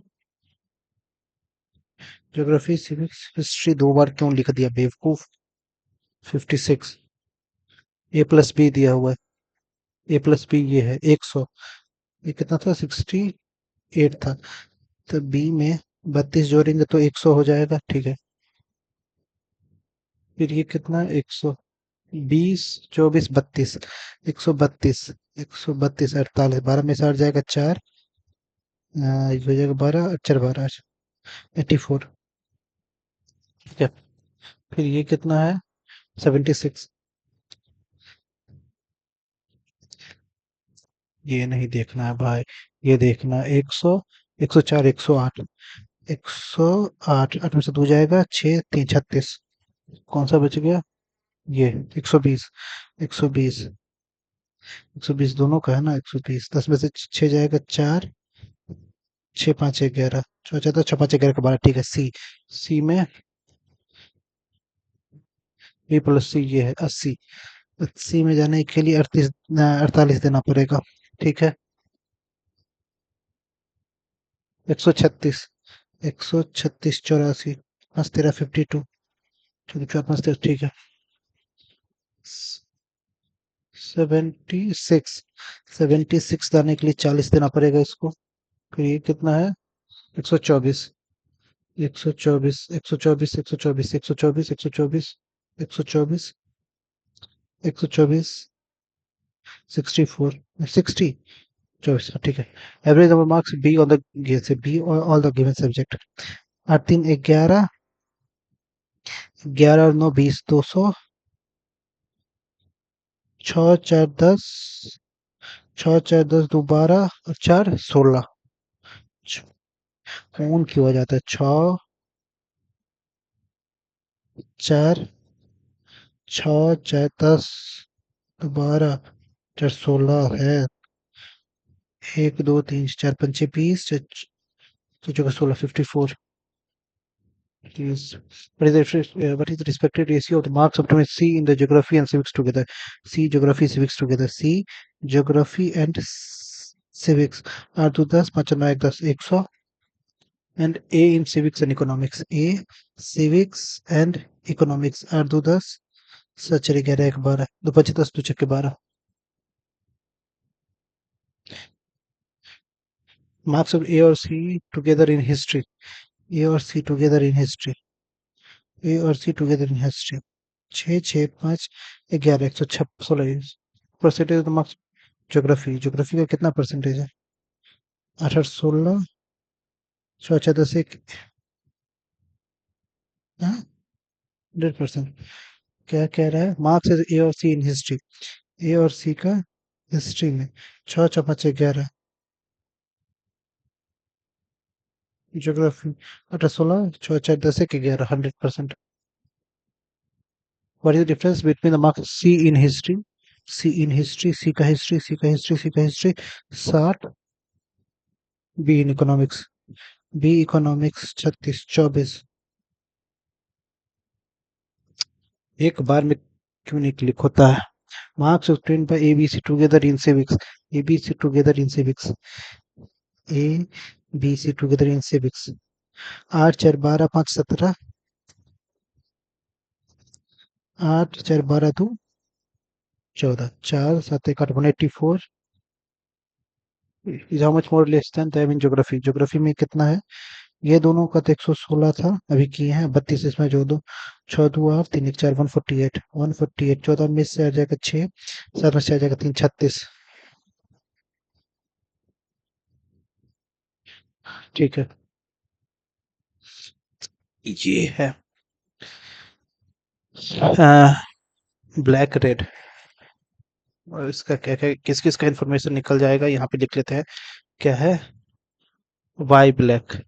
ज्योग्राफी सिविक्स हिस्ट्री दो बार क्यों लिख दिया बेवकूफ। 56 ए प्लस बी दिया हुआ है। ए प्लस बी ये है 100। ये कितना था 68 था, तो बी में 32 जोड़ेंगे तो 100 हो जाएगा। ठीक है, फिर ये कितना 120 24 32 132 132 48 12 में से 8 जाएगा 4, ये हो जाएगा 12 4 12 84। ठीक है, फिर ये कितना है 76। ये नहीं देखना है भाई, ये देखना 100 104 108 108। 8 में से 2 जाएगा 6 3 36। कौन सा बच गया, ये 120 120 120 दोनों का है ना 120। 10 में से 6 जाएगा 4, 6 5 11 सोचा था 6 5 11 का 12। ठीक है, सी, सी में बी प्लस सी ये है 80। 80 में जाने के लिए 48 देना पड़ेगा। ठीक है, 136 136 84 पाँच तेरह 52 चौबीस 4 5 13। ठीक है, 76 76 जाने के लिए 40 देना पड़ेगा इसको। फिर ये कितना है 124 124 124 124 124 124 124 124 64 60 24। ठीक है, average number marks B on the, से B all the given subject. 8 3 11 11 और 9 20 200 6 4 10 6 4 10 2 12 और 4 16। कौन क्यों आ जाता है 6 4 6 4 10 12 4 16 है। 1 2 3 4 5 20 तो जो 16 54 is what is the respective ratio of the marks obtained C in the geography and civics together. C geography civics together. C geography and civics are to 10 5 9 10 100, and A in civics and economics. A civics and economics are to 10 such 11 1 12 2 5 10 2 6 12। Marks of A or C together in history. ए और C together in history, A और C together in history. 6 6 5 11 116 percentage of marks. Geography, geography का कितना percentage है? 18 16 चौचा 10 एक। हाँ, 100%। क्या कह रहा है? मार्क्स ए और सी इन हिस्ट्री, ए और सी का हिस्ट्री में। 6 6 5 11 ज्योग्राफी। 18 16 चौचा 10 एक 11, 100%। What is the difference between the marks C in history? C in history, C का history, C का history, C का history 60, B in economics, B economics 36 24। एक बार में क्यों नहीं क्लिक होता है? Marks obtained by ABC together in civics, ABC together in civics, A B C together in civics। 8 4 12 5 17, 8 4 12 2 14, 4 7 1 8 184 is how much more less than them in geography? Geography में कितना है? ये दोनों का तो 116 था, अभी किए हैं 32, इसमें जोड़ दो। 6 2 8 3 1 4 148, 148 14 में से आ जाएगा 6, 7 में से आ जाएगा 3 36। ठीक है, ये है ब्लैक रेड। और इसका क्या क्या किस किस का इंफॉर्मेशन निकल जाएगा यहाँ पे लिख लेते हैं। क्या है? Why black.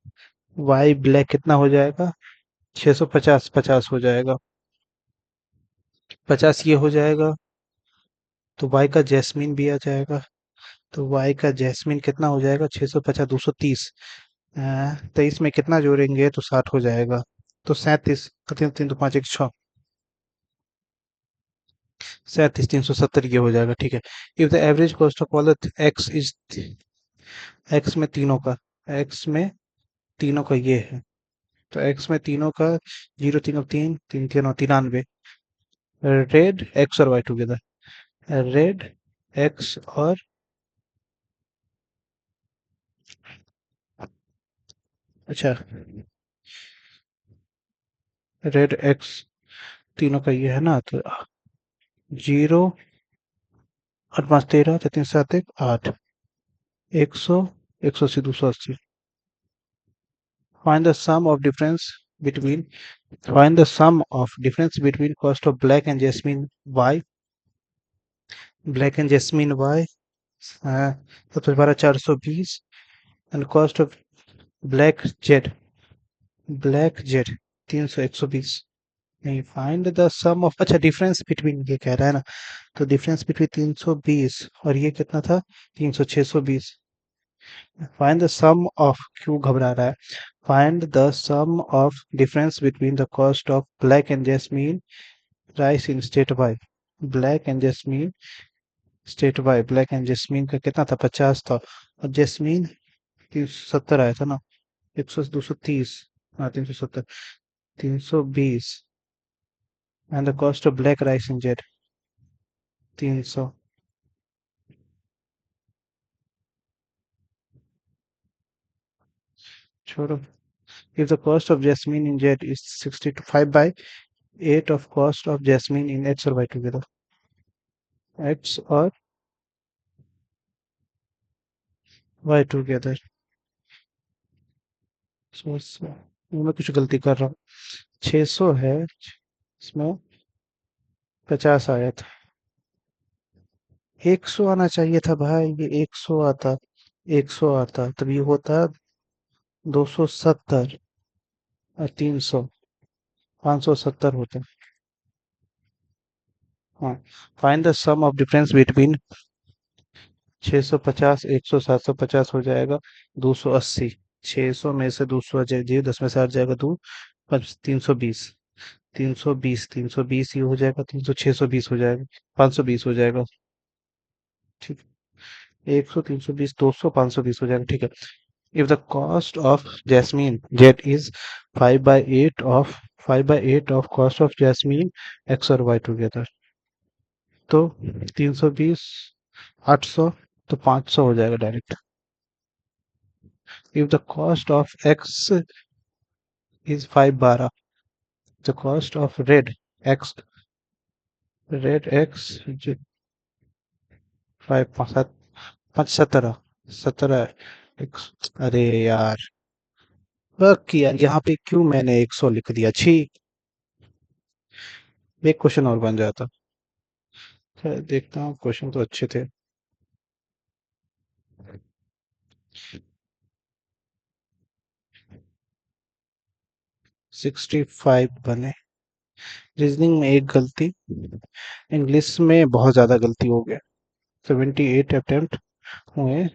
वाई ब्लैक कितना हो जाएगा? 650 50 हो जाएगा। 50 ये हो जाएगा, तो वाई का जैस्मीन भी आ जाएगा। तो वाई का जैस्मीन कितना हो जाएगा? 650 230। 23 में कितना जोड़ेंगे तो 60 हो जाएगा। तो 37, तीन तीन तो 5 1 6, 37 370 ये हो जाएगा। ठीक है। If the average cost of all the x is, x में तीनों का, एक्स में तीनों का ये है, तो एक्स में तीनों का 0 3 3 3 3 93। रेड एक्स और वाई टुगेदर, रेड एक्स और, अच्छा, रेड एक्स तीनों का ये है ना, तो 0 8 5 13 3 7 1 8, 100 180 280। Find the sum of difference between, find the sum of difference between cost of black and jasmine y, black and jasmine y, सबसे बड़ा 420, and cost of black z, black z 300 120। नहीं, find the sum of, अच्छा difference between ये कह रहा है ना, तो डिफरेंस बिटवीन 320 और ये कितना था? 300 620। फाइंड द सम ऑफ, क्यों घबरा रहा है? Find the sum of difference between the cost of black and jasmine rice in state Y. Black and jasmine state Y, black and jasmine का कितना था? 50 था, और जैस्मीन 370 आया था ना। 100 230, हाँ 370, 320, and the cost of black rice in Z 300। छोड़ो। If the cost of jasmine in Z is 60 to 5 by 8 of cost of jasmine in X or Y together, X और Y together। so मैं कुछ गलती कर रहा हूँ। 600 है, इसमें 50 आया था। 100 आना चाहिए था भाई, ये 100 आता, 100 आता तब ये होता 270 और 300, 570 होता। हाँ, find the sum of difference between 650 100 750 हो जाएगा 280। 600 में से 200 जाए, 10 में से हट जाएगा 2, 320, 320 320 ये हो जाएगा, 300 620 हो जाएगा, 520 हो जाएगा। ठीक, 100 320 200 520 हो जाएगा। ठीक है। If the cost of jasmine jet is 5/8 of 5/8 of cost of jasmine x और वाई टुगेदर, तो 320 800, तो 500 हो जाएगा direct. If the cost of x is 512. The cost of red x 5 17 अरे यार, यार यहाँ पे क्यों मैंने 100 लिख दिया छी। एक क्वेश्चन और बन जाता। खैर, देखता हूँ, क्वेश्चन तो अच्छे थे। 65 बने। रीजनिंग में एक गलती, इंग्लिश में बहुत ज्यादा गलती हो गया। 78 अटेम्प्ट हुए।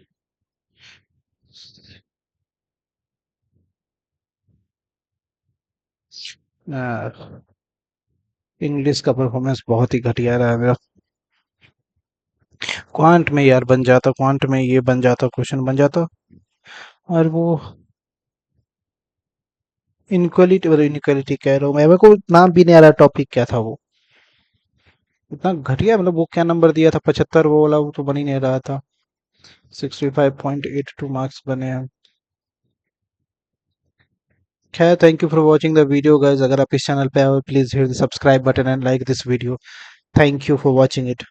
इंग्लिश का परफॉर्मेंस बहुत ही घटिया रहा है मेरा। क्वांट में यार बन जाता, क्वांट में ये बन जाता, क्वेश्चन बन जाता। और वो इनक्वलिटी, मतलब इनक्वलिटी कह रहा हूँ मैं, मेरे को नाम भी नहीं आ रहा टॉपिक क्या था वो। इतना घटिया, मतलब वो क्या नंबर दिया था, 75, वो वाला वो तो बन ही नहीं रहा था। 65.82 मार्क्स बने हैं। खैर, thank you for watching the video guys. अगर आप इस चैनल पे आए हो, please hit the subscribe button and like this video. Thank you for watching it.